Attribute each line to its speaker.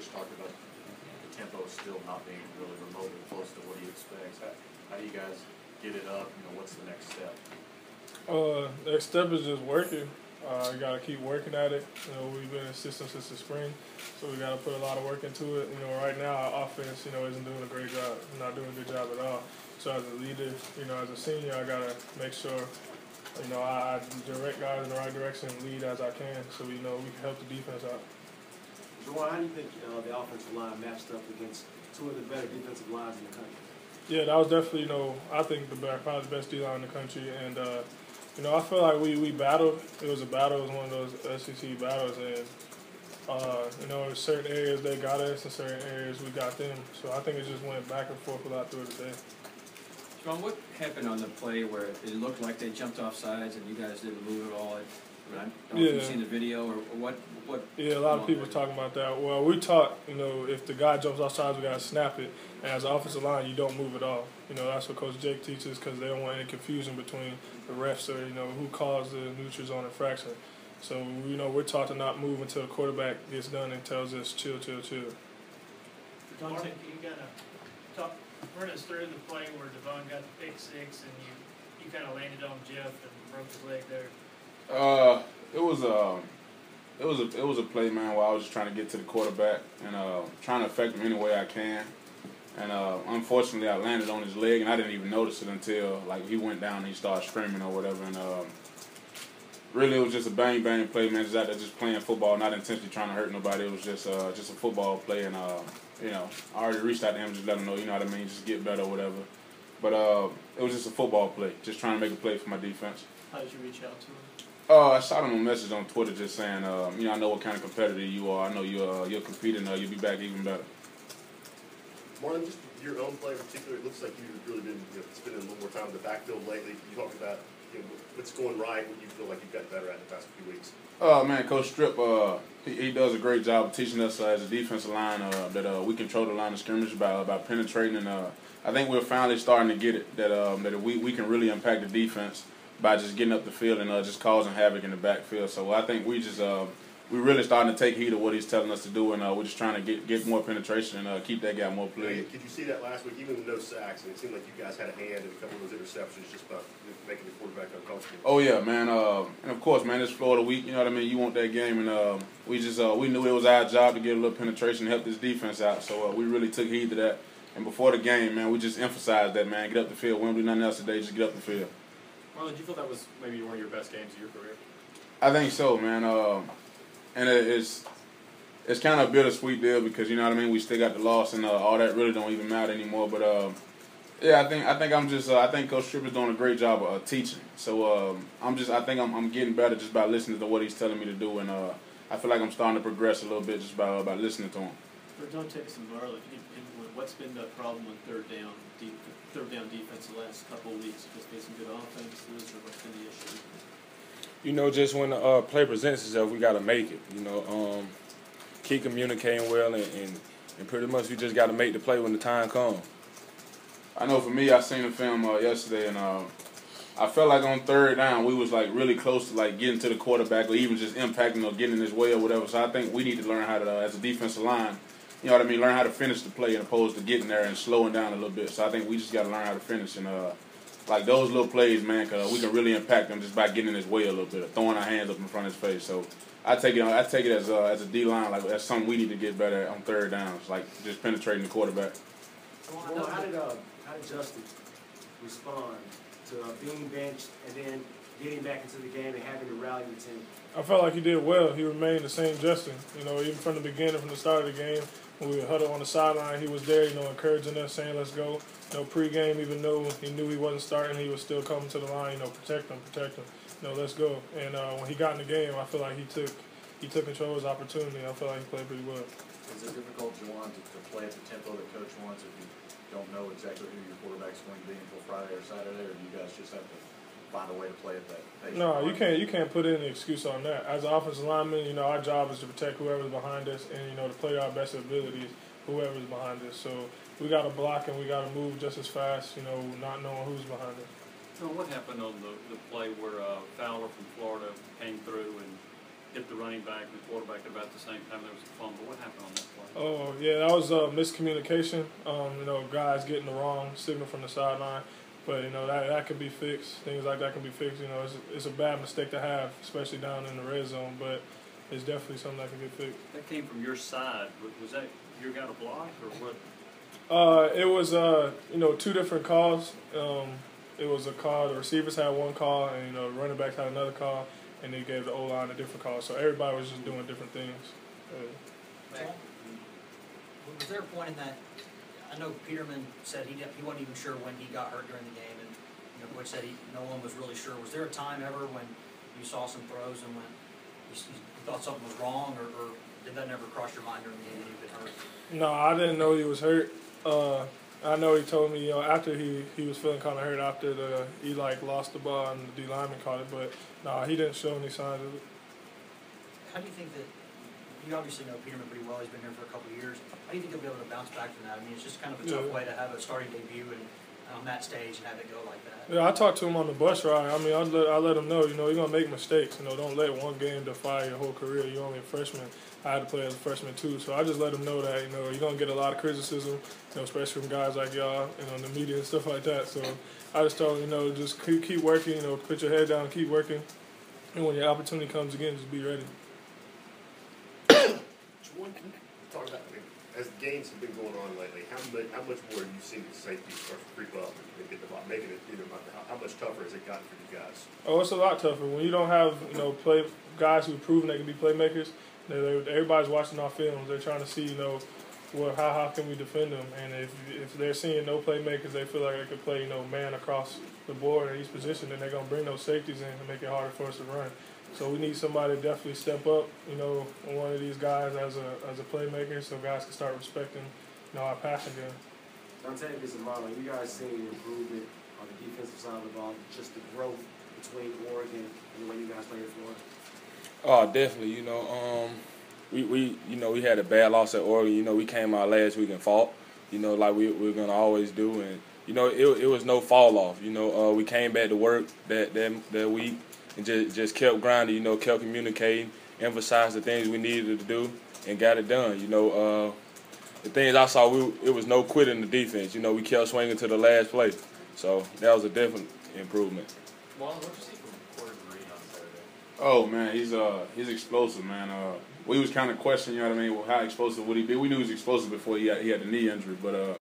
Speaker 1: Coach talked about the tempo still not being really remotely close to what he expects. How do you guys get it up? What's the next step?
Speaker 2: The next step is just working. You got to keep working at it. We've been in the system since the spring, so we got to put a lot of work into it. Right now our offense, isn't doing a great job. Not doing a good job at all. So as a leader, as a senior, I got to make sure, I direct guys in the right direction and lead as I can, so we can help the defense out.
Speaker 3: Juwan, how do you think the offensive line matched up against two of the better defensive lines in the country?
Speaker 2: Yeah, that was definitely, I think probably the best D-line in the country, and I feel like we battled. It was a battle. It was one of those SEC battles, and in certain areas they got us, in certain areas we got them. So I think it just went back and forth a lot through the day.
Speaker 4: John, what happened on the play where it looked like they jumped off sides and you guys didn't move at all? I don't know if you've seen the video or what.
Speaker 2: Yeah, a lot of people talking about that. Well, we taught, if the guy jumps off sides, we got to snap it. And as an offensive line, you don't move at all. That's what Coach Jake teaches because they don't want any confusion between the refs or, who calls the neutral zone infraction. So, we're taught to not move until the quarterback gets done and tells us chill, chill, chill.
Speaker 5: Marlon, you got to run us through the play where Devon got the pick six and you kind of landed on Jeff and broke his leg there.
Speaker 6: It was a play, man, where I was just trying to get to the quarterback and trying to affect him any way I can. And unfortunately, I landed on his leg, and I didn't even notice it until he went down and he started screaming or whatever. And really, it was just a bang play, man. Just out there just playing football, not intentionally trying to hurt nobody. It was just a football play, and I already reached out to him, just let him know, what I mean, just get better or whatever. But it was just a football play, just trying to make a play for my defense.
Speaker 5: How did you reach out to him?
Speaker 6: I shot him a message on Twitter just saying, I know what kind of competitor you are. I know you'll compete and you'll be back even better.
Speaker 7: Marlon, just your own play in particular, it looks like you've really been spending a little more time in the backfield lately. You talked about what's going right, what you feel like you've gotten better at in the past few weeks.
Speaker 6: Man, Coach Strip, he does a great job of teaching us as a defensive line that we control the line of scrimmage by penetrating, and I think we're finally starting to get it that we can really impact the defense by just getting up the field and just causing havoc in the backfield. So I think we're really starting to take heed of what he's telling us to do, and we're just trying to get more penetration and keep that guy more pleased.
Speaker 7: Did you see that last week, even with no sacks, and it seemed like you guys had a hand in a couple of those interceptions just about making the quarterback uncomfortable?
Speaker 6: Oh, yeah, man. And, of course, man, it's Florida week. You know what I mean? You want that game, and we knew it was our job to get a little penetration and help this defense out. So we really took heed to that. And before the game, man, we just emphasized that, man, get up the field. We don't do nothing else today, just get up the field.
Speaker 1: Marlon, do you feel that was maybe one of your best games of your career?
Speaker 6: I think so, man. And it's kind of a bittersweet deal because, you know what I mean, we still got the loss and all that really don't even matter anymore. But yeah, I think Coach Strip is doing a great job of teaching. So I'm getting better just by listening to what he's telling me to do, and I feel like I'm starting to progress a little bit just by listening to him.
Speaker 8: For Dontavis and Marlon, what's been the problem with third down defense the last couple of weeks? Just facing good offenses, or what's been the issue?
Speaker 9: Just when the play presents itself, we got to make it. Keep communicating well, and pretty much we just got to make the play when the time comes.
Speaker 6: I know for me, I seen the film yesterday, and I felt like on third down we was really close to getting to the quarterback or even just impacting or getting in his way or whatever. So I think we need to learn how to, as a defensive line, learn how to finish the play as opposed to getting there and slowing down a little bit. So I think we just got to learn how to finish, and those little plays, man, cause we can really impact them just by getting in his way a little bit, or throwing our hands up in front of his face. So I take it as a D line, that's something we need to get better at on third downs, just penetrating the quarterback.
Speaker 3: Well, how did Justin respond to being benched and then getting back into the game and having to rally the team?
Speaker 2: I felt like he did well. He remained the same Justin. Even from the beginning, from the start of the game, when we were huddled on the sideline, he was there, encouraging us, saying, let's go. Pregame, even though he knew he wasn't starting, he was still coming to the line, protect him. Let's go. And when he got in the game, I feel like he took control of his opportunity. I feel like he played pretty well.
Speaker 1: Is it difficult, Juwan, to play at the tempo that Coach wants if you don't know exactly who your quarterback's going to be until Friday or Saturday, or do you guys just have to find a way to play at that pace?
Speaker 2: No, you can't put any excuse on that. As an offensive lineman, our job is to protect whoever's behind us and, to play our best abilities, whoever's behind us. So we got to block and we got to move just as fast, not knowing who's behind us.
Speaker 10: So what happened on the play where Fowler from Florida came through and hit the running back and the quarterback at about the same time. There was a fumble. What happened on that play?
Speaker 2: Oh, yeah, that was miscommunication. Guys getting the wrong signal from the sideline. But, that can be fixed. Things like that can be fixed. It's a bad mistake to have, especially down in the red zone. But it's definitely something that can get fixed.
Speaker 10: That came from your side. Was that your guy to block or what?
Speaker 2: It was, two different calls. It was a call. The receivers had one call, and, the running backs had another call, and they gave the O-line a different call. So everybody was just doing different things.
Speaker 11: Was there a point in that? I know Peterman said he wasn't even sure when he got hurt during the game, and Butch said no one was really sure. Was there a time ever when you saw some throws and when you thought something was wrong, or did that never cross your mind during the game that he'd been hurt?
Speaker 2: No, I didn't know he was hurt. I know he told me, after he was feeling kind of hurt after he lost the ball and the D lineman caught it, but no, he didn't show any signs of it.
Speaker 11: How do you think that? You obviously know Peterman pretty well. He's been here for a couple of years. How do you think he'll be able to bounce back from that? I mean, it's just kind of a tough way to have a starting debut and on that stage and have it go like that.
Speaker 2: Yeah, I talked to him on the bus ride. I mean, I let him know, you're going to make mistakes. Don't let one game define your whole career. You're only a freshman. I had to play as a freshman too, so I just let him know that, you're going to get a lot of criticism, especially from guys like y'all, in the media and stuff like that. So I just told him, just keep working, put your head down, keep working, and when your opportunity comes again, just be ready.
Speaker 7: One, can you talk about, as games have been going on lately, how much more have you seen the safety start to creep up and get the ball, making it how much tougher has it gotten for you guys?
Speaker 2: Oh, it's a lot tougher when you don't have guys who've proven they can be playmakers. Everybody's watching our films. They're trying to see how can we defend them, and if they're seeing no playmakers, they feel like they could play man across the board in each position, then they're gonna bring those safeties in and make it harder for us to run. So we need somebody to definitely step up, one of these guys as a playmaker, so guys can start respecting, our passing game.
Speaker 3: Dontavis and Marlon, you guys seeing improvement on the defensive side of the ball, just the growth between Oregon and the way you guys play in Florida?
Speaker 9: Oh, definitely. We had a bad loss at Oregon. We came out last week and fought, like we're gonna always do, and it was no fall off. We came back to work that week. And just kept grinding, kept communicating, emphasized the things we needed to do, and got it done. The things I saw, it was no quit in the defense. We kept swinging to the last play. So that was a definite improvement.
Speaker 1: Marlon, what did you see from Porter Green on Saturday?
Speaker 6: Oh man, he's explosive, man. We was kind of questioning, how explosive would he be? We knew he was explosive before he had the knee injury, but